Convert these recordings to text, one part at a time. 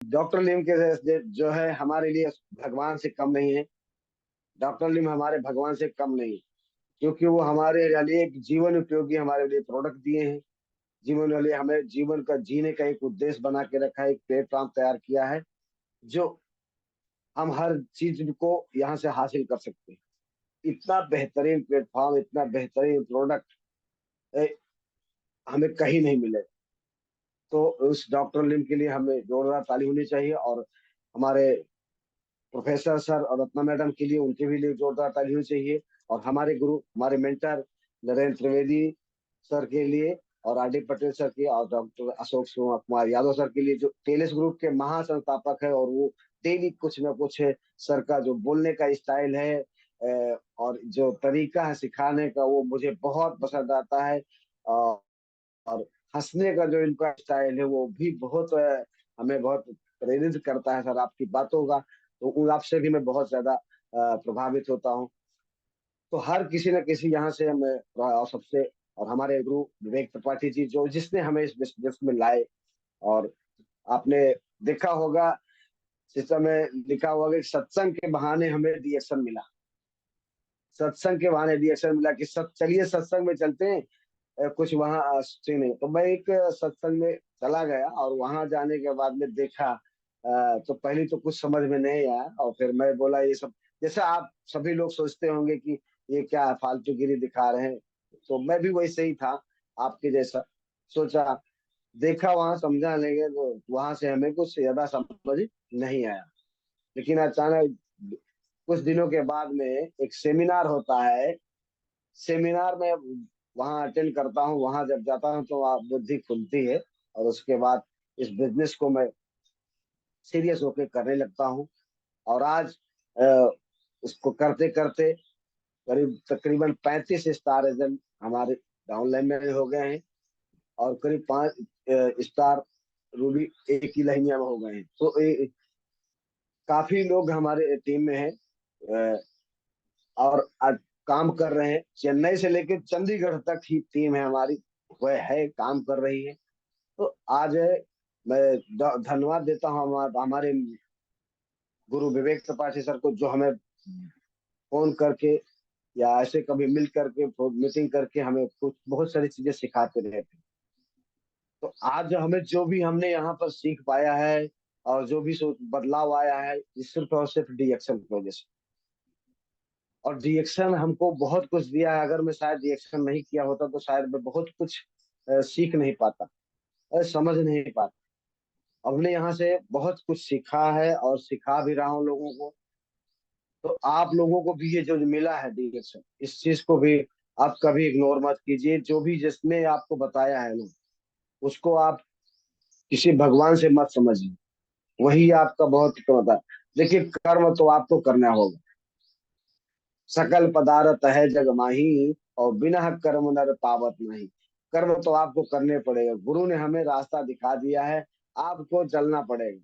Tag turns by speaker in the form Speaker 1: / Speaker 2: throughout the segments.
Speaker 1: Doctor लीम के जो है हमारे लिए भगवान से कम नहीं है। डॉक्टर लीम हमारे भगवान से कम नहीं है, क्योंकि वो हमारे लिए एक जीवन उपयोगी हमारे लिए प्रोडक्ट दिए हैं। जीवन वाले हमें जीवन का जीने का एक उद्देश्य बना के रखा है, एक प्लेटफॉर्म तैयार किया है जो हम हर चीज को यहाँ से हासिल कर सकते हैं। इतना बेहतरीन प्लेटफॉर्म, इतना बेहतरीन प्रोडक्ट हमें कहीं नहीं मिले। तो उस डॉक्टर लिम के लिए हमें जोरदार ताली होनी चाहिए, और हमारे प्रोफेसर सर और रत्ना मैडम के लिए, उनके भी लिए जोरदार ताली होनी चाहिए। और हमारे गुरु, हमारे मेंटर नरेंद्र त्रिवेदी सर के लिए, और आर डी पटेल सर के, और डॉक्टर अशोक कुमार यादव सर के लिए, जो टेलिस ग्रुप के महासंस्थापक है। और वो डेली कुछ ना कुछ है, सर का जो बोलने का स्टाइल है और जो तरीका है सिखाने का, वो मुझे बहुत पसंद आता है। और हंसने का जो इनका स्टाइल है वो भी बहुत हमें बहुत प्रेरित करता है। सर आपकी बातों का, तो उन आपसे भी मैं बहुत ज्यादा प्रभावित होता हूँ। तो हर किसी न किसी यहाँ से हमें, और सबसे, और हमारे गुरु विवेक त्रिपाठी जी, जो जिसने हमें इस बिजनेस में लाए। और आपने देखा होगा, सिस्टम में लिखा हुआ कि सत्संग के बहाने हमें रिएक्शन मिला। सत्संग के बहाने रिएक्शन मिला कि सब चलिए सत्संग में चलते हैं, कुछ वहाँ सीन है। तो मैं एक सत्संग में चला गया, और वहां जाने के बाद में देखा, तो पहले तो कुछ समझ में नहीं आया, और फिर मैं बोला ये सब, जैसे आप सभी लोग सोचते होंगे कि ये क्या फालतूगिरी दिखा रहे हैं, तो मैं भी वैसे ही था, आपके जैसा सोचा। देखा, वहां समझा लेंगे, तो वहां से हमें कुछ ज्यादा समझ नहीं आया। लेकिन अचानक कुछ दिनों के बाद में एक सेमिनार होता है। सेमिनार में वहां अटेंड करता हूँ, वहां जब जाता हूँ तो वहाँ बुद्धि खुलती है, और उसके बाद इस बिजनेस को मैं सीरियस होकर करने लगता हूँ। और आज अ, उसको करते करते करीब तकरीबन 35 स्टार एजेंट हमारे डाउनलाइन में हो गए हैं, और करीब 5 स्टार रूबी एक ही लाइनिया में हो गए हैं। तो काफी लोग हमारे टीम में हैं, अ, और आज काम कर रहे हैं। चेन्नई से लेकर चंडीगढ़ तक ही टीम है हमारी, वह है, काम कर रही है। तो आज मैं धन्यवाद देता हूँ हमारे गुरु विवेक त्रिपाठी सर को, जो हमें फोन करके या ऐसे कभी मिल करके मीटिंग करके हमें कुछ बहुत सारी चीजें सिखाते रहते हैं। तो आज हमें जो भी हमने यहाँ पर सीख पाया है, और जो भी बदलाव आया है, ये सिर्फ और सिर्फ डीएक्शन की वजह से। और डीएक्शन हमको बहुत कुछ दिया है। अगर मैं शायद डीएक्शन नहीं किया होता तो शायद मैं बहुत कुछ सीख नहीं पाता और समझ नहीं पाता। हमने यहाँ से बहुत कुछ सीखा है, और सिखा भी रहा हूँ लोगों को। तो आप लोगों को भी ये जो मिला है डायरेक्शन, इस चीज को भी आप कभी इग्नोर मत कीजिए। जो भी जिसने आपको बताया है ना, उसको आप किसी भगवान से मत समझिए। वही आपका बहुत होता है। देखिए, कर्म तो आपको करना होगा। सकल पदार्थ है जग माही, और बिना कर्म नर पावत नहीं। कर्म तो आपको करने पड़ेगा। गुरु ने हमें रास्ता दिखा दिया है, आपको चलना पड़ेगा।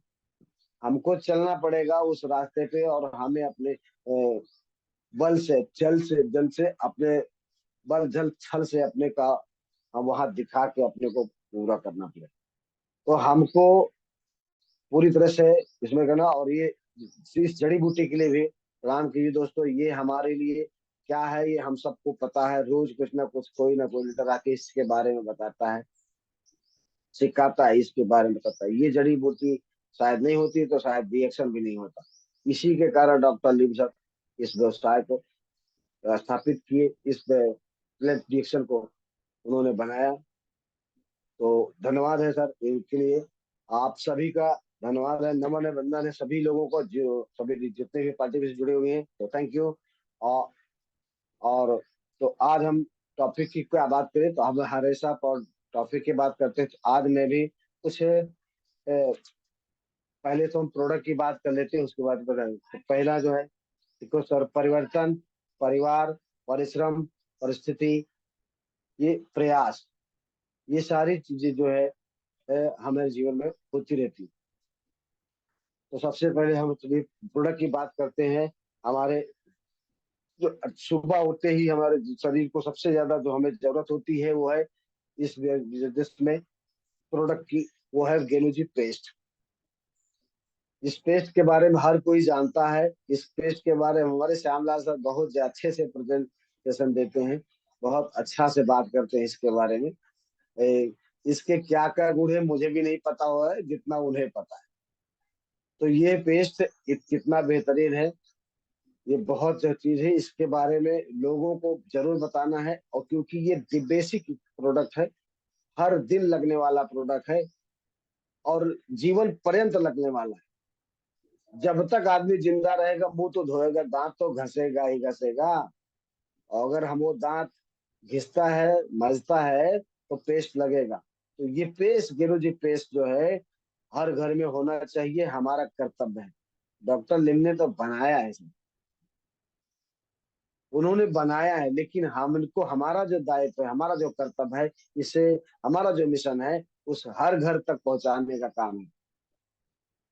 Speaker 1: हमको चलना पड़ेगा उस रास्ते पे, और हमें अपने बल से, जल से अपने बल जल छल से अपने का हम वहां दिखा के अपने को पूरा करना पड़ेगा। तो हमको पूरी तरह से इसमें करना। और ये इस जड़ी बूटी के लिए भी प्रणाम कीजिए दोस्तों। ये हमारे लिए क्या है, ये हम सबको पता है। रोज कुछ ना कोई लेटर आके इसके बारे में बताता है, सिखाता है, इसके बारे में बताता है। ये जड़ी बूटी शायद नहीं होती तो शायद रिएक्शन भी नहीं होता। इसी के कारण डॉक्टर लिम सर इस व्यवसाय को स्थापित किए, इस प्लेट रिएक्शन को उन्होंने बनाया। तो धन्यवाद है सर इनके लिए। आप सभी का धन्यवाद है, नमन है, वंदन है सभी लोगों को, जो सभी जितने भी पार्टी से जुड़े हुए हैं। तो थैंक यू। और, और तो आज हम टॉपिक की क्या बात करें, तो हम हमेशा टॉपिक की बात करते हैं। तो आज मैं भी कुछ पहले तो हम प्रोडक्ट की बात कर लेते हैं, उसके बाद बताएंगे। तो पहला जो है, देखो सर, परिवर्तन, परिवार, परिश्रम, परिस्थिति, ये प्रयास, ये सारी चीजें जो है हमारे जीवन में होती रहती है। तो सबसे पहले हम प्रोडक्ट की बात करते हैं। हमारे जो सुबह उठते ही हमारे शरीर को सबसे ज्यादा जो हमें जरूरत होती है, वो है इस बिजनेस में प्रोडक्ट की, वो है गेलुजी पेस्ट। इस पेस्ट के बारे में हर कोई जानता है। इस पेस्ट के बारे में हमारे श्यामलाल सर बहुत अच्छे से प्रेजेंटेशन देते हैं, बहुत अच्छा से बात करते हैं इसके बारे में। इसके क्या क्या गुण है मुझे भी नहीं पता हुआ है जितना उन्हें पता है। तो ये पेस्ट कितना बेहतरीन है, ये बहुत जो चीज है इसके बारे में लोगों को जरूर बताना है। और क्योंकि ये बेसिक प्रोडक्ट है, हर दिन लगने वाला प्रोडक्ट है और जीवन पर्यंत लगने वाला है। जब तक आदमी जिंदा रहेगा मुंह तो धोएगा, दांत तो घसेगा ही घसेगा। और अगर हम वो दांत घिसता है, मजता है, तो पेस्ट लगेगा। तो ये पेस्ट, गेरू जी पेस्ट जो है हर घर में होना चाहिए, हमारा कर्तव्य है। डॉक्टर लिम ने तो बनाया है इसे, उन्होंने बनाया है, लेकिन हमको हमारा जो दायित्व है, हमारा जो कर्तव्य है, इसे हमारा जो मिशन है उस हर घर तक पहुंचाने का काम है।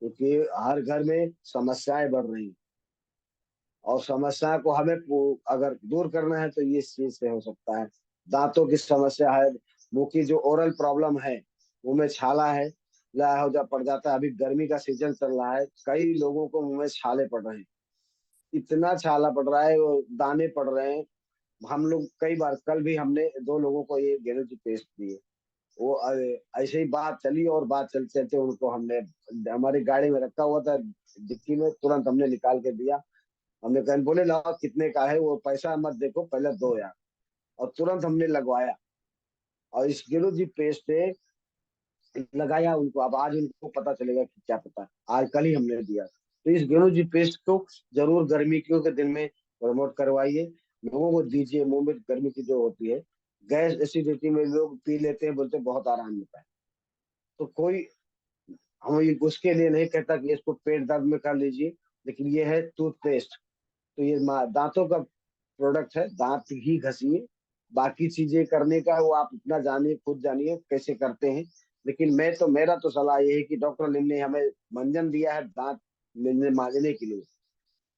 Speaker 1: क्योंकि हर घर में समस्याएं बढ़ रही हैं और समस्या को हमें अगर दूर करना है तो ये इस चीज से हो सकता है। दांतों की समस्या है, मुंह की जो ओरल प्रॉब्लम है, मुंह में छाला है, लाया हो जा पड़ जाता है। अभी गर्मी का सीजन चल रहा है, कई लोगों को मुंह में छाले पड़ रहे हैं, इतना छाला पड़ रहा है, वो दाने पड़ रहे हैं। हम लोग कई बार, कल भी हमने दो लोगों को ये गेलोजी पेस्ट दिए। वो ऐसे ही बात चली और बात चलते चलते उनको हमने हमारी गाड़ी में रखा हुआ था, डिक्की में, तुरंत हमने निकाल के दिया। हमने कहा, बोले लाओ कितने का है, वो पैसा मत देखो, पहले दो यार। और तुरंत हमने लगवाया और इस गेलोजी पेस्ट से लगाया उनको। अब आज उनको पता चलेगा कि क्या पता, आज कल ही हमने दिया। तो इस गेलोजी पेस्ट को जरूर गर्मियों के दिन में प्रमोट करवाइए, लोगों को दीजिए। मुंह में गर्मी की जो होती है, गैस एसिडिटी में लोग पी लेते हैं, बोलते हैं बहुत आराम मिलता है। तो कोई, हम उसके लिए नहीं कहता कि इसको पेट दर्द में कर लीजिए, लेकिन ये है टूथपेस्ट। तो ये दांतों का प्रोडक्ट है, दांत ही घसिए। बाकी चीजें करने का वो आप अपना जानिए, खुद जानिए कैसे करते हैं। लेकिन मैं तो, मेरा तो सलाह ये है कि डॉक्टर लिम ने हमें मंजन दिया है दांत मिलने मांजने के लिए,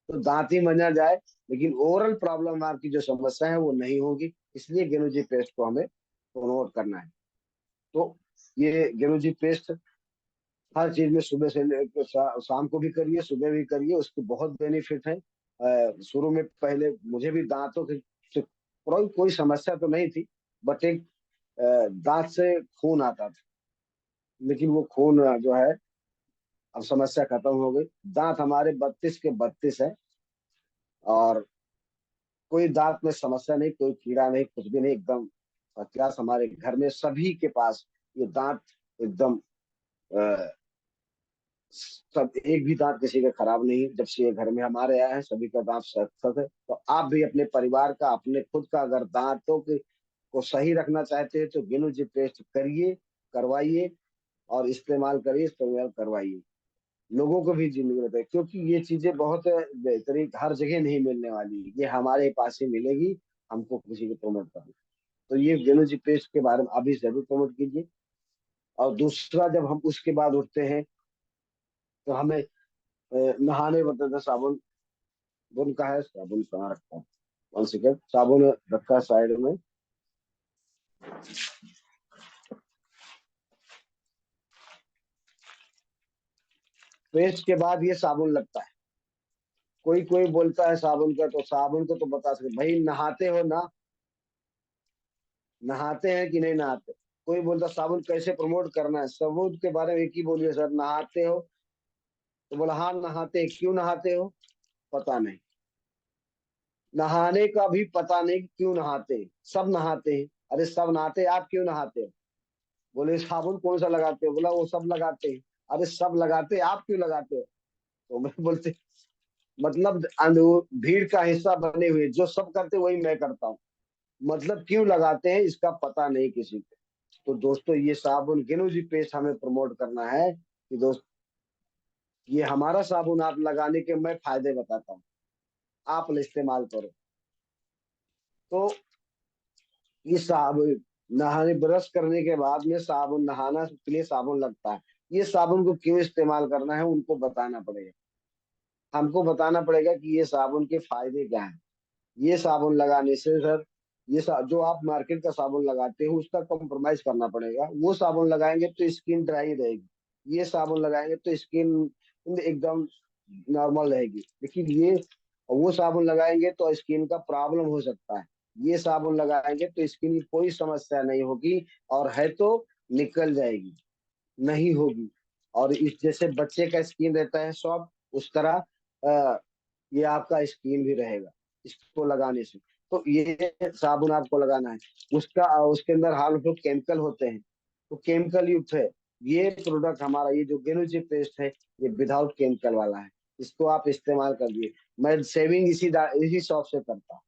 Speaker 1: तो दांत ही मंजा जाए, लेकिन ओरल प्रॉब्लम आपकी जो समस्या है वो नहीं होगी। इसलिए गेनोजी पेस्ट को हमें प्रमोट करना है। तो ये गेनोजी पेस्ट हर चीज में सुबह से लेकर शाम को भी करिए, सुबह भी करिए, उसके बहुत बेनिफिट है। शुरू में पहले मुझे भी दांतों की से कोई समस्या तो नहीं थी, बट एक दांत से खून आता था। लेकिन वो खून जो है, अब समस्या खत्म हो गई। दांत हमारे 32 के 32 है और कोई दांत में समस्या नहीं, कोई कीड़ा नहीं, कुछ भी नहीं, एकदम फर्स्ट। हमारे घर में सभी के पास ये दांत एकदम सब, एक भी दांत किसी का खराब नहीं है। जब से ये घर में हमारे आए हैं सभी का दांत सख्त है। तो आप भी अपने परिवार का, अपने खुद का अगर दांतों के को सही रखना चाहते हैं तो गेनोजी पेस्ट करिए, करवाइए और इस्तेमाल करिए, इस्तेमाल करवाइए। लोगों को भी जरूरत है, क्योंकि ये चीजें बहुत बेहतरीन, हर जगह नहीं मिलने वाली, ये हमारे पास ही मिलेगी। हमको किसी को प्रमोट करना, तो ये गेनोजी पेस्ट के बारे में अभी जरूर प्रमोट कीजिए। और दूसरा, जब हम उसके बाद उठते हैं तो हमें नहाने बदलते थे साबुन। बुन का है, साबुन कहाँ रखा है, 1 सेकेंड, साबुन रखा साइड में। पेस्ट के बाद ये साबुन लगता है। कोई कोई बोलता है साबुन का, तो साबुन को तो बता सकते भाई, नहाते हो ना, नहाते हैं कि नहीं नहाते। कोई बोलता साबुन कैसे प्रमोट करना है, साबुन के बारे में एक ही बोलिए, सर नहाते हो, तो बोला हाँ नहाते हैं। क्यों नहाते हो, पता नहीं। नहाने का भी पता नहीं कि क्यों नहाते हैं। सब नहाते हैं, अरे सब नहाते हैं, आप क्यों नहाते हो। बोले साबुन कौन सा लगाते हो, बोला वो सब लगाते हैं। अरे सब लगाते हैं, आप क्यों लगाते हो। तो मैं बोलते, मतलब भीड़ का हिस्सा बने हुए, जो सब करते वही मैं करता हूँ। मतलब क्यों लगाते हैं इसका पता नहीं किसी को। तो दोस्तों, ये साबुन गेनोजी पेस्ट हमें प्रमोट करना है कि दोस्त, ये हमारा साबुन, आप लगाने के मैं फायदे बताता हूँ, आप इस्तेमाल करो। तो ये साबुन, नहाने ब्रश करने के बाद में साबुन, नहाना के लिए साबुन लगता है। ये साबुन को क्यों इस्तेमाल करना है उनको बताना पड़ेगा, हमको बताना पड़ेगा कि ये साबुन के फायदे क्या हैं। ये साबुन लगाने से सर, जो आप मार्केट का साबुन लगाते हो उसका कॉम्प्रोमाइज करना पड़ेगा। वो साबुन लगाएंगे तो स्किन ड्राई रहेगी, ये साबुन लगाएंगे तो स्किन एकदम नॉर्मल रहेगी। लेकिन ये वो साबुन लगाएंगे तो स्किन का प्रॉब्लम हो सकता है, ये साबुन लगाएंगे तो स्किन की कोई समस्या नहीं होगी, और है तो निकल जाएगी, नहीं होगी। और इस जैसे बच्चे का स्किन रहता है सॉफ्ट, उस तरह ये आपका स्किन भी रहेगा इसको लगाने से। तो ये साबुन आपको लगाना है, उसका उसके अंदर हार्मफुल केमिकल होते हैं, तो केमिकल युक्त है। ये प्रोडक्ट हमारा, ये जो गेनोजी पेस्ट है, ये विदाउट केमिकल वाला है, इसको आप इस्तेमाल करिए। मैं सेविंग इसी शॉप से करता हूँ।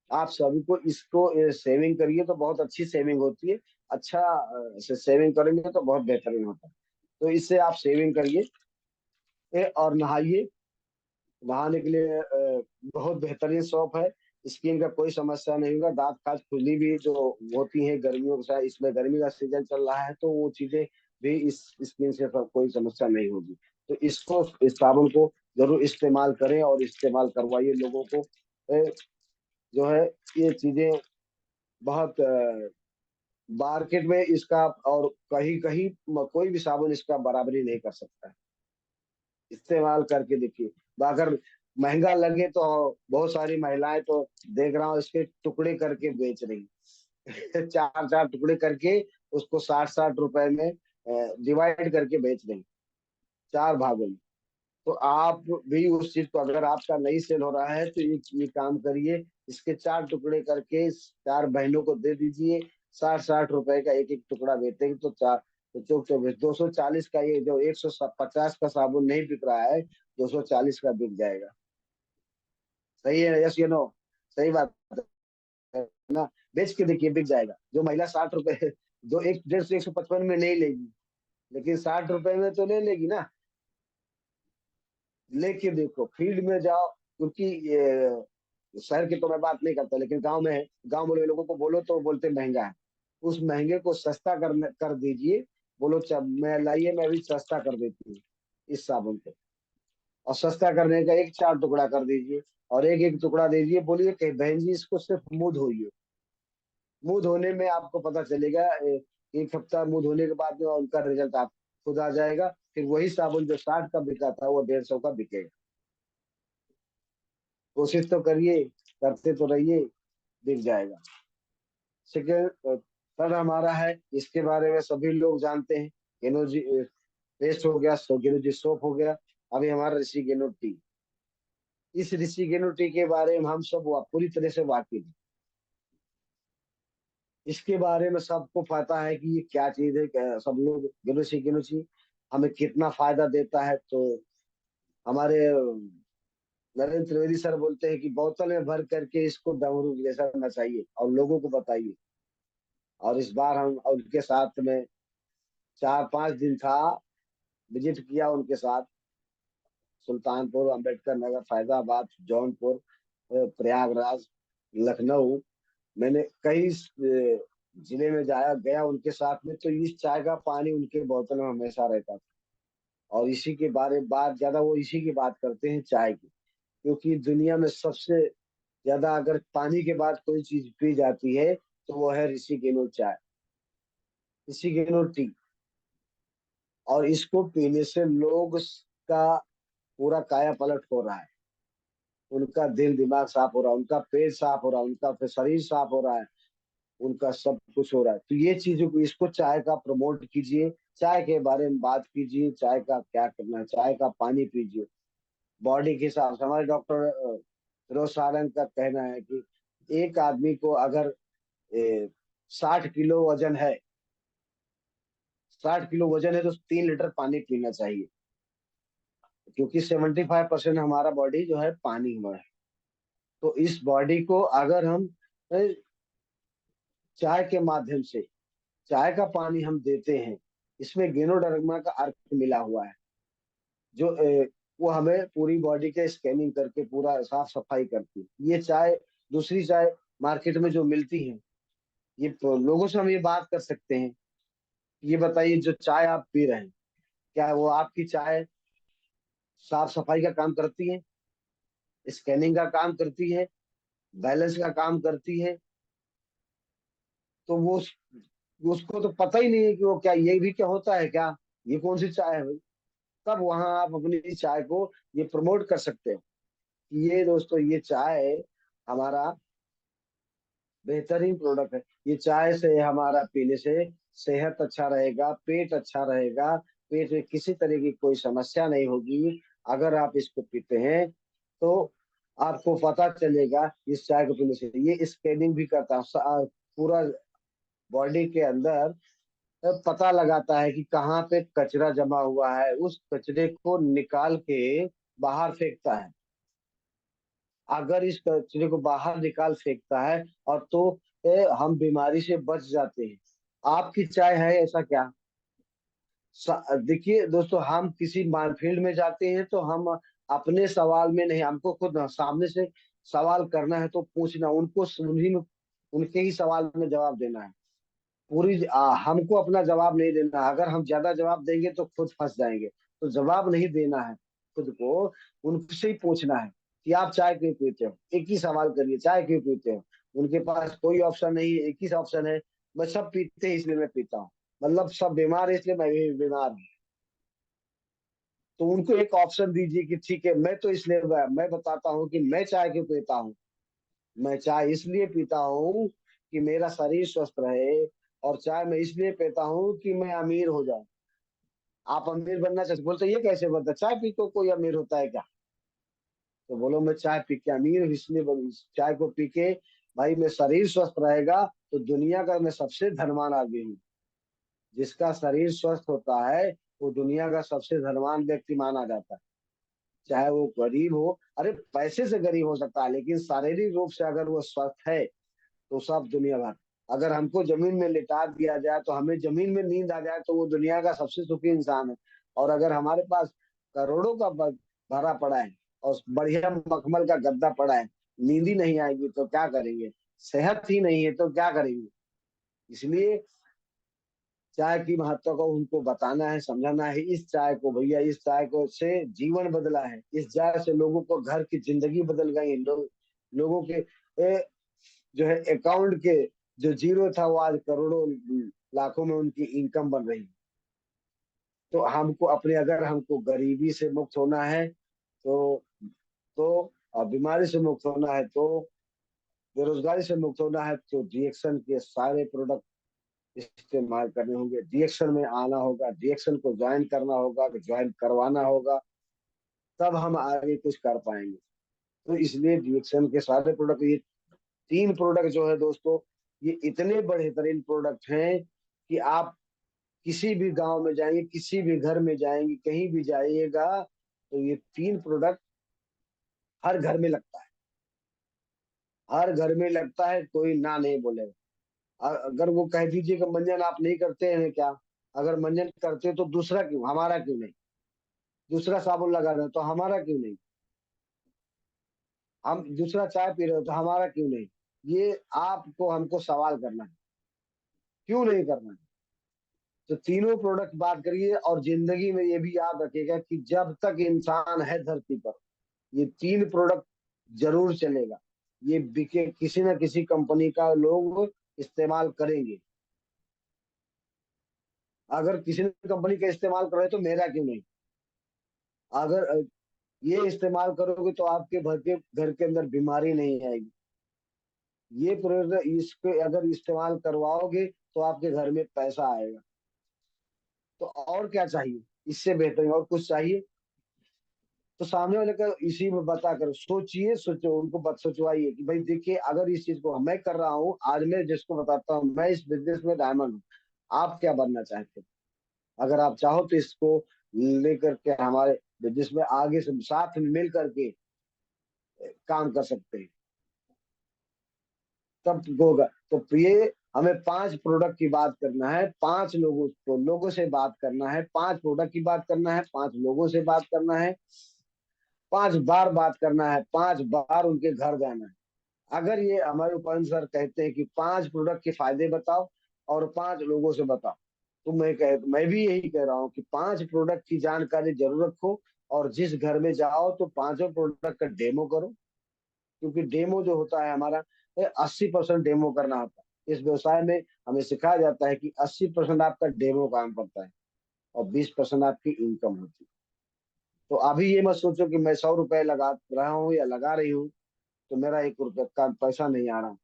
Speaker 1: आप सभी को इसको सेविंग करिए तो बहुत अच्छी सेविंग होती है। अच्छा से सेविंग करेंगे तो बहुत बेहतरीन होता है। तो इससे आप सेविंग करिए और नहाइए। नहाने के लिए बहुत बेहतरीन सोप है, स्किन का कोई समस्या नहीं होगा। दांत खाज खुजली भी जो होती है गर्मियों के साथ, इसमें गर्मी का सीजन चल रहा है, तो वो चीजें भी इस स्किन से कोई समस्या नहीं होगी। तो इसको, इस साबुन को जरूर इस्तेमाल करें और इस्तेमाल करवाइए लोगों को। जो है ये चीजें बहुत मार्केट में इसका और कहीं कहीं कोई भी साबुन इसका बराबरी नहीं कर सकता है। इस्तेमाल करके देखिए। अगर महंगा लगे तो बहुत सारी महिलाएं तो देख रहा हूँ इसके टुकड़े करके बेच रही चार चार टुकड़े करके उसको 60-60 रुपए में डिवाइड करके बेच रही, चार भागों में। तो आप भी उस चीज को, अगर आपका नहीं सेल हो रहा है तो ये काम करिए, इसके चार टुकड़े करके चार बहनों को दे दीजिए। 60-60 रुपए का एक एक टुकड़ा बेचेंगे तो चार, तो चौक चौबीस 240 का, ये जो 150 का साबुन नहीं बिक रहा है, 240 का बिक जाएगा। सही है, यस, नो, सही बात है ना। बेच के देखिए, बिक जाएगा। जो महिला 60 रुपए, जो एक 150 155 में नहीं लेगी, लेकिन 60 रुपए में तो ले लेगी ना। लेके देखो, फील्ड में जाओ, क्योंकि ये शहर की तो मैं बात नहीं करता, लेकिन गांव में है। गांव वाले लोगों को बोलो तो बोलते महंगा है, उस महंगे को सस्ता कर दीजिए। बोलो मैं लाइए, मैं भी सस्ता कर देती हूँ इस साबुन को। और सस्ता करने का एक चार टुकड़ा कर दीजिए, और एक एक टुकड़ा दीजिए। बोलिए कि बहन जी इसको सिर्फ मुंह धोइए। मुंह धोने में आपको पता चलेगा, एक हफ्ता मुंह धोने के बाद में उनका रिजल्ट आप खुद आ जाएगा। फिर वही साबुन जो 60 का बिका था वो 150 का बिकेगा। कोशिश तो करिए, करते तो रहिए, दिख जाएगा। सेकेंड थर्ड हमारा है, इसके बारे में सभी लोग जानते हैं। गेनोजी पेस्ट हो गया, गेनोजी सोप हो गया। अभी हमारा ऋषि गेनो टी। इस ऋषि गेनो टी के बारे में हम सब पूरी तरह से वाकिफ हैं। इसके बारे में सबको पता है कि ये क्या चीज है। सब लोग गेनो ची हमें कितना फायदा देता है। तो हमारे नरेंद्र त्रिवेदी सर बोलते हैं कि बोतल में भर करके इसको डमरू जैसा करना चाहिए और लोगों को बताइए। और इस बार हम उनके साथ में 4-5 दिन था, विजिट किया उनके साथ। सुल्तानपुर, अंबेडकर नगर, फैजाबाद, जौनपुर, प्रयागराज, लखनऊ, मैंने कई जिले में जाया गया उनके साथ में। तो इस चाय का पानी उनके बोतल में हमेशा रहता था। और इसी के बात ज्यादा वो इसी की बात करते हैं, चाय की। क्योंकि दुनिया में सबसे ज्यादा अगर पानी के बाद कोई चीज पी जाती है तो वो है ऋषि केनो चाय, ऋषि केनो टी। और इसको पीने से लोग का पूरा काया पलट हो रहा है। उनका दिल दिमाग साफ हो रहा है, उनका पेट साफ हो रहा है, उनका फिर शरीर साफ हो रहा है, उनका सब कुछ हो रहा है। तो ये चीजों को, इसको चाय का प्रमोट कीजिए, चाय के बारे में बात कीजिए, चाय का क्या करना है, चाय का पानी पीजिए बॉडी के हिसाब से। हमारे डॉक्टर फिरोज सारंग का कहना है कि एक आदमी को अगर 60 किलो वजन है, 60 किलो वजन है तो 3 लीटर पानी पीना चाहिए। क्योंकि 75% हमारा बॉडी जो है पानी में है। तो इस बॉडी को अगर हम अ, चाय के माध्यम से, चाय का पानी हम देते हैं, इसमें गेनोडर्मा का अर्क मिला हुआ है, जो वो हमें पूरी बॉडी के स्कैनिंग करके पूरा साफ सफाई करती है। ये चाय, दूसरी चाय मार्केट में जो मिलती है, ये तो लोगों से हम ये बात कर सकते हैं। ये बताइए, जो चाय आप पी रहे हैं, क्या वो आपकी चाय साफ सफाई का काम करती है, स्कैनिंग का काम करती है, बैलेंस का काम करती है? तो वो उसको तो पता ही नहीं है कि वो क्या, ये भी क्या होता है क्या, ये कौन सी चाय है भाई। तब वहां आप अपनी चाय को ये प्रमोट कर सकते हो कि ये दोस्तों ये चाय हमारा बेहतरीन प्रोडक्ट है। ये चाय से हमारा पीने से सेहत अच्छा रहेगा, पेट अच्छा रहेगा, पेट में किसी तरह की कोई समस्या नहीं होगी अगर आप इसको पीते हैं। तो आपको पता चलेगा इस चाय को पीने से। ये स्कैनिंग भी करता है पूरा बॉडी के अंदर, पता लगाता है कि कहाँ पे कचरा जमा हुआ है, उस कचरे को निकाल के बाहर फेंकता है। अगर इस कचरे को बाहर निकाल फेंकता है और तो हम बीमारी से बच जाते हैं। आपकी चाय है ऐसा क्या? देखिए दोस्तों, हम किसी फील्ड में जाते हैं तो हम अपने सवाल में नहीं, हमको खुद सामने से सवाल करना है तो पूछना, उनको उन्हीं में उनके ही सवाल में जवाब देना है। हमको अपना जवाब नहीं देना। अगर हम ज्यादा जवाब देंगे तो खुद फंस जाएंगे। तो जवाब नहीं देना है खुद को, उनसे ही पूछना है कि आप चाय क्यों पीते हो। एक ही सवाल करिए, चाय क्यों पीते हो। उनके पास कोई ऑप्शन नहीं है, एक ही ऑप्शन है, मैं सब पीते हैं इसलिए मैं पीता हूँ। मतलब सब बीमार है इसलिए मैं भी बीमार हूँ। तो उनको एक ऑप्शन दीजिए कि ठीक है, मैं तो इसलिए मैं बताता हूँ कि मैं चाय क्यों पीता हूँ। मैं चाय इसलिए पीता हूँ कि मेरा शरीर स्वस्थ रहे, और चाय मैं इसलिए पीता हूँ कि मैं अमीर हो जाऊं। आप अमीर बनना चाहते, बोलते ये कैसे बनता, चाय पी को कोई अमीर होता है क्या? तो बोलो मैं चाय पी के अमीर हूं, इसलिए चाय को पी के भाई मैं शरीर स्वस्थ रहेगा तो दुनिया का मैं सबसे धनवान आदमी हूँ। जिसका शरीर स्वस्थ होता है वो दुनिया का सबसे धनवान व्यक्ति माना जाता है। चाहे वो गरीब हो, अरे पैसे से गरीब हो सकता है लेकिन शारीरिक रूप से अगर वो स्वस्थ है तो सब दुनिया भर। अगर हमको जमीन में लिटा दिया जाए तो हमें जमीन में नींद आ जाए तो वो दुनिया का सबसे सुखी इंसान है। और अगर हमारे पास करोड़ों का भरा पड़ा है और बढ़िया मखमल का गद्दा पड़ा है, नींद ही नहीं आएगी तो क्या करेंगे। सेहत ही नहीं है तो क्या करेंगे। इसलिए चाय की महत्व को उनको बताना है, समझाना है। इस चाय को भैया, इस चाय को से जीवन बदला है, इस चाय से लोगों को घर की जिंदगी बदल गई। लोगों के जो है अकाउंट के जो जीरो था वो आज करोड़ों लाखों में उनकी इनकम बन रही है। तो हमको अपने, अगर हमको गरीबी से मुक्त होना है तो बीमारी से मुक्त होना है तो बेरोजगारी से मुक्त होना है तो डीएक्शन के सारे प्रोडक्ट इस्तेमाल करने होंगे। डीएक्शन में आना होगा, डीएक्शन को ज्वाइन करना होगा, ज्वाइन करवाना होगा, तब हम आगे कुछ कर पाएंगे। तो इसलिए डीएक्शन के सारे प्रोडक्ट, ये तीन प्रोडक्ट जो है दोस्तों, ये इतने बेहतरीन प्रोडक्ट हैं कि आप किसी भी गांव में जाएंगे, किसी भी घर में जाएंगे, कहीं भी जाइएगा तो ये तीन प्रोडक्ट हर घर में लगता है। हर घर में लगता है, कोई ना नहीं बोलेगा। अगर वो कह दीजिए कि मंजन आप नहीं करते हैं क्या, अगर मंजन करते हो तो दूसरा क्यों, हमारा क्यों नहीं। दूसरा साबुन लगा रहे हो तो हमारा क्यों नहीं। हम दूसरा चाय पी रहे हो तो हमारा क्यों नहीं। ये आपको हमको सवाल करना है, क्यों नहीं करना है। तो तीनों प्रोडक्ट बात करिए, और जिंदगी में ये भी याद रखिएगा कि जब तक इंसान है धरती पर ये तीन प्रोडक्ट जरूर चलेगा। ये बिके, किसी न किसी कंपनी का लोग इस्तेमाल करेंगे। अगर किसी ने कंपनी का इस्तेमाल करे तो मेरा क्यों नहीं। अगर ये इस्तेमाल करोगे तो आपके घर के अंदर बीमारी नहीं आएगी। ये प्रोडक्ट इसके अगर इस्तेमाल करवाओगे तो आपके घर में पैसा आएगा। तो और क्या चाहिए, इससे बेहतर और कुछ चाहिए। तो सामने वाले का इसी में बता कर सोचिए, सोचो, उनको बात सोचवाइए कि भाई देखिए, अगर इस चीज को मैं कर रहा हूँ, आज मैं जिसको बताता हूँ मैं इस बिजनेस में डायमंड हूँ, आप क्या बनना चाहते हैं। अगर आप चाहो तो इसको लेकर के हमारे बिजनेस में आगे से साथ में मिल करके काम कर सकते हैं, तब होगा। तो ये हमें पांच प्रोडक्ट की बात करना है, पांच लोगों से बात करना है, पांच प्रोडक्ट की बात करना है, पांच लोगों से बात करना है, पांच बार बात करना है, पांच बार उनके घर जाना है। अगर ये हमारे उपन सर कहते हैं कि पांच प्रोडक्ट के फायदे बताओ और पांच लोगों से बताओ, तो मैं भी यही कह रहा हूँ कि पांच प्रोडक्ट की जानकारी जरूर रखो। और जिस घर में जाओ तो पांचों प्रोडक्ट का डेमो करो, क्योंकि डेमो जो होता है हमारा 80% डेमो करना होता है। इस व्यवसाय में हमें सिखाया जाता है कि 80% आपका डेमो काम करता है और 20% आपकी इनकम होती है। तो अभी ये मत सोचो कि मैं 100 रुपए लगा रहा हूँ या लगा रही हूँ तो मेरा 1 रुपए का पैसा नहीं आ रहा।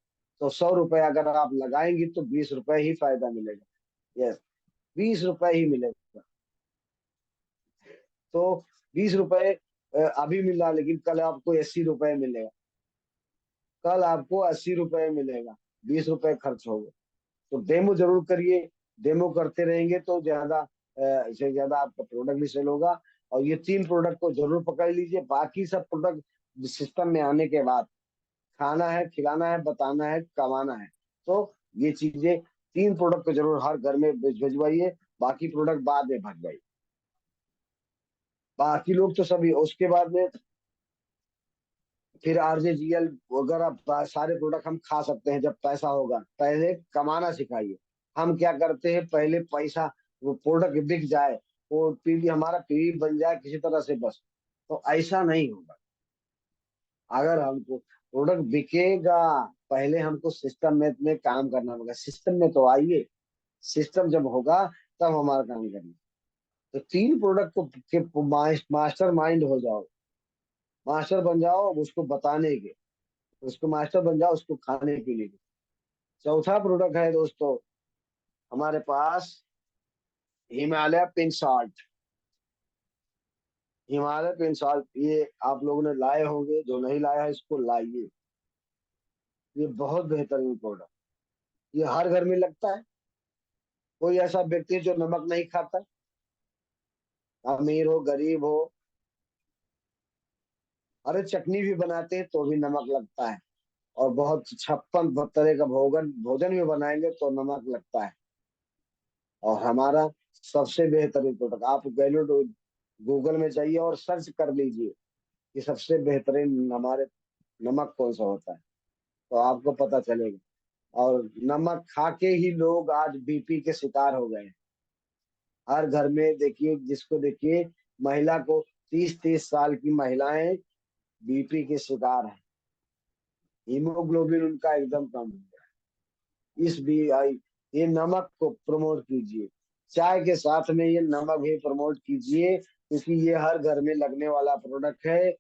Speaker 1: तो 100 रुपए अगर आप लगाएंगी तो 20 रुपए ही फायदा मिलेगा। यस, 20 रुपए ही मिलेगा। तो 20 रुपए अभी मिला, लेकिन कल आपको 80 रुपए मिलेगा। कल आपको 80 रुपए मिलेगा, 20 रुपए खर्च हो गए। तो डेमो जरूर करिए। डेमो करते रहेंगे तो ज्यादा से ज्यादा आपका प्रोडक्ट भी सेल होगा। और ये 3 प्रोडक्ट को जरूर पकड़ लीजिए। बाकी सब प्रोडक्ट सिस्टम में आने के बाद खाना है, खिलाना है, बताना है, कमाना है। तो ये चीजें 3 प्रोडक्ट को जरूर हर घर में भिजवाइए। बाकी प्रोडक्ट बाद में भजवाइए। बाकी लोग तो सभी उसके बाद में फिर RJGL वगैरह सारे प्रोडक्ट हम खा सकते हैं जब पैसा होगा। पहले कमाना सिखाइए। हम क्या करते हैं, पहले पैसा, वो प्रोडक्ट बिक जाए, वो पीवी हमारा पीवी बन जाए किसी तरह से बस। तो ऐसा नहीं होगा। अगर हमको प्रोडक्ट बिकेगा, पहले हमको सिस्टम में काम करना होगा। सिस्टम में तो आइए, सिस्टम जब होगा तब हमारा काम करना। तो 3 प्रोडक्ट को के मास्टर माइंड हो जाओ, मास्टर बन जाओ उसको बताने के, उसको मास्टर बन जाओ उसको खाने पीने के। चौथा प्रोडक्ट है दोस्तों हमारे पास, Himalaya pink salt. Himalaya pink salt ये आप लोगों ने लाए होंगे, जो नहीं लाया है इसको लाइए। ये बहुत बेहतरीन प्रोडक्ट, ये हर घर में लगता है। कोई ऐसा व्यक्ति है जो नमक नहीं खाता, अमीर हो गरीब हो। अरे चटनी भी बनाते हैं तो भी नमक लगता है। और बहुत 56 तरह का भोजन भोजन भी बनाएंगे तो नमक लगता है। और हमारा सबसे बेहतरीन प्रोडक्ट, आप गैलो गूगल में जाइए और सर्च कर लीजिए कि सबसे बेहतरीन हमारे नमक कौन सा होता है, तो आपको पता चलेगा। और नमक खा के ही लोग आज BP के शिकार हो गए हैं। हर घर में देखिए, जिसको देखिए, महिला को 30-30 साल की महिलाएं BP के शिकार हैं। हीमोग्लोबिन उनका एकदम कम हो गया है। इस BI, ये नमक को प्रमोट कीजिए। चाय के साथ में ये नमक भी प्रमोट कीजिए, क्योंकि ये हर घर में लगने वाला प्रोडक्ट है।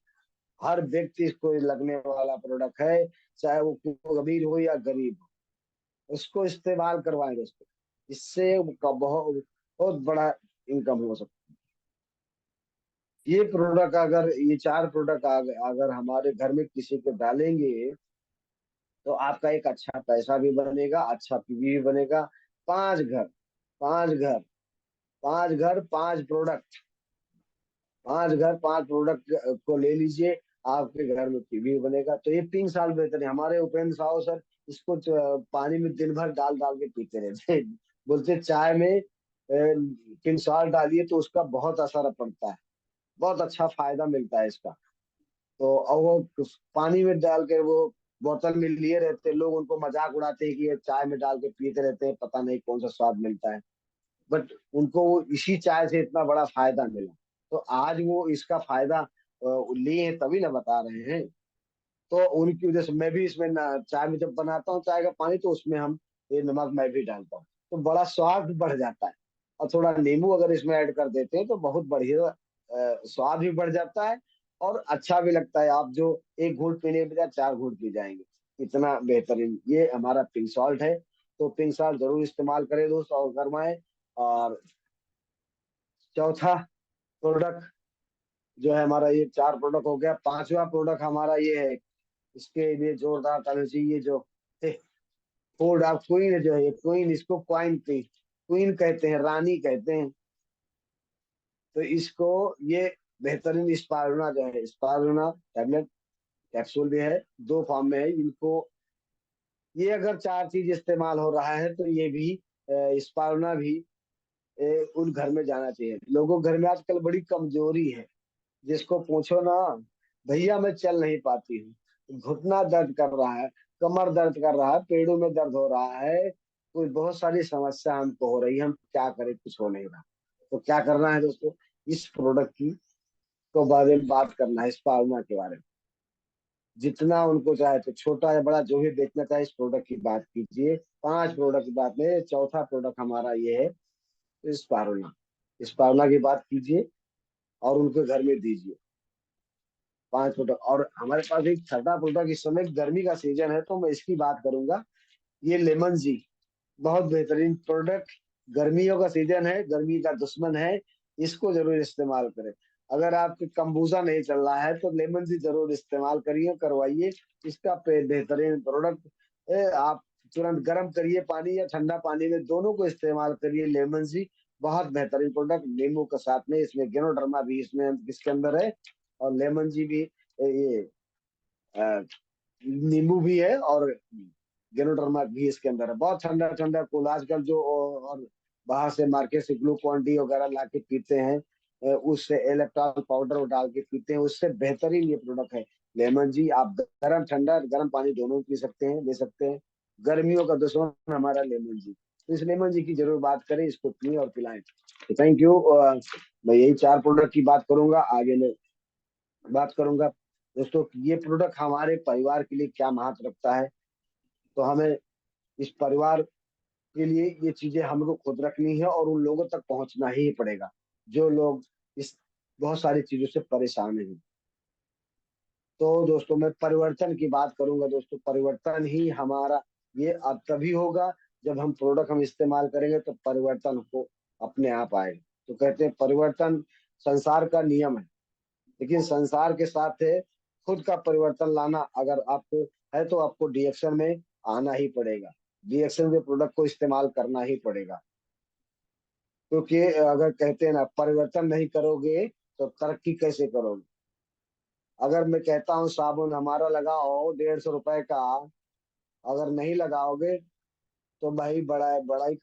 Speaker 1: हर व्यक्ति इसको लगने वाला प्रोडक्ट है, चाहे वो अमीर हो या गरीब हो। उसको इस्तेमाल करवाएं दोस्तों, इससे उनका बहुत बहुत बड़ा इनकम हो सकता है। ये प्रोडक्ट अगर, ये 4 प्रोडक्ट अगर हमारे घर में किसी को डालेंगे तो आपका एक अच्छा पैसा भी बनेगा, अच्छा पीवी भी बनेगा। 5 घर, 5 घर, 5 घर, 5 प्रोडक्ट, 5 घर 5 प्रोडक्ट को ले लीजिए, आपके घर में पीवी बनेगा। तो ये 3 साल बेहतर है। हमारे उपेंद्र साहु सर इसको पानी में दिन भर डाल डाल के पीते रहते हैं। बोलते चाय में पिंक सॉल्ट डालिए तो उसका बहुत असर पड़ता है, बहुत अच्छा फायदा मिलता है इसका। तो और वो पानी में डाल के वो बोतल में लिए रहते हैं लोग, उनको मजाक उड़ाते हैं कि ये चाय में डाल के पीते रहते हैं, पता नहीं कौन सा स्वाद मिलता है। बट उनको वो इसी चाय से इतना बड़ा फायदा मिला। तो आज वो इसका फायदा लिए हैं तभी ना बता रहे हैं। तो उनकी वजह से मैं भी इसमें चाय में जब बनाता हूँ चाय का पानी तो उसमें हम ये नमक मैं भी डालता हूँ, तो बड़ा स्वाद बढ़ जाता है। और थोड़ा नींबू अगर इसमें ऐड कर देते हैं तो बहुत बढ़िया स्वाद भी बढ़ जाता है। और अच्छा भी लगता है। आप जो एक घूंट पीने के बजाय 4 घूंट पी जाएंगे, इतना बेहतरीन ये हमारा पिंक सॉल्ट है। तो पिंक सॉल्ट जरूर इस्तेमाल करें दोस्त और करवाएं। और चौथा प्रोडक्ट जो है हमारा, ये 4 प्रोडक्ट हो गया। पांचवा प्रोडक्ट हमारा ये है, इसके लिए जोरदार ताली चाहिए। जो फूड ऑफ क्वीन जो है, ये क्वीन, इसको क्वाइन क्वीन क्वीन कहते हैं, रानी कहते हैं। तो इसको ये बेहतरीन स्पारुना जो है, स्पारुना टैबलेट कैप्सूल भी है, 2 फॉर्म में है इनको। ये अगर 4 चीज इस्तेमाल हो रहा है तो ये भी स्पारुना भी उन घर में जाना चाहिए। लोगों के घर में आजकल बड़ी कमजोरी है, जिसको पूछो ना, भैया मैं चल नहीं पाती हूँ, घुटना दर्द कर रहा है, कमर दर्द कर रहा है, पेड़ों में दर्द हो रहा है, कोई बहुत सारी समस्या हमको हो रही है, हम क्या करें, कुछ हो नहीं रहा। तो क्या करना है दोस्तों, इस प्रोडक्ट की तो बारे में बात करना है, इस पालना के बारे में। जितना उनको चाहे, तो छोटा या बड़ा जो भी बेचना चाहे, इस प्रोडक्ट की बात कीजिए। 5 प्रोडक्ट की बात में चौथा प्रोडक्ट हमारा ये है, स्पारुना। स्पारुना की बात कीजिए। और उनके घर में दीजिए 5 प्रोडक्ट। और हमारे पास एक छठा प्रोडक्ट, इस समय गर्मी का सीजन है तो मैं इसकी बात करूंगा। ये लेमन जी, बहुत बेहतरीन प्रोडक्ट। गर्मियों का सीजन है, गर्मी का दुश्मन है, इसको जरूर इस्तेमाल करें। अगर आपके कंबूजा नहीं चल रहा है तो लेमन जी जरूर इस्तेमाल करिए, करवाइए। इसका बेहतरीन प्रोडक्ट। आप तुरंत गर्म करिए पानी या ठंडा पानी में, दोनों को इस्तेमाल करिए। लेमन जी बहुत बेहतरीन प्रोडक्ट, नींबू के साथ में। इसमें गेनोडर्मा भी इसमें इसके अंदर है, और लेमन जी भी, ये नींबू भी है, और गेनोडर्मा भी इसके अंदर है। बहुत ठंडा ठंडा कूल आजकल जो और बाहर से मार्केट से ग्लूकॉन डी वगैरह ला के पीते हैं, उससे इलेक्ट्रॉल पाउडर डाल के पीते हैं, उससे बेहतरीन ये प्रोडक्ट है लेमन जी। आप गर्म ठंडा गर्म पानी दोनों पी सकते हैं, ले सकते हैं। गर्मियों का दुश्मन हमारा लेमन जी, तो इस लेमन जी की जरूर बात करें, इसको पिए और पिलाएं। तो थैंक यू। मैं यही 4 प्रोडक्ट की बात करूंगा, आगे मैं बात करूंगा दोस्तों। ये प्रोडक्ट हमारे परिवार के लिए क्या महत्व रखता है, तो हमें इस परिवार के लिए ये चीजें हमको खुद रखनी है, और उन लोगों तक पहुंचना ही पड़ेगा जो लोग इस बहुत सारी चीजों से परेशान हैं। तो दोस्तों मैं परिवर्तन की बात करूंगा दोस्तों। परिवर्तन ही हमारा ये अब तभी होगा जब हम प्रोडक्ट हम इस्तेमाल करेंगे, तो परिवर्तन को अपने आप आएगा। तो कहते हैं परिवर्तन संसार का नियम है, लेकिन संसार के साथ है खुद का परिवर्तन लाना। अगर आपको है तो आपको डीएक्शन में आना ही पड़ेगा, डीएक्शन के प्रोडक्ट को इस्तेमाल करना ही पड़ेगा। क्योंकि अगर कहते हैं ना, परिवर्तन नहीं करोगे तो तरक्की कैसे करोगे। अगर मैं कहता हूँ साबुन हमारा लगाओ 150 रुपए का, अगर नहीं लगाओगे तो भाई बड़ा बड़ाई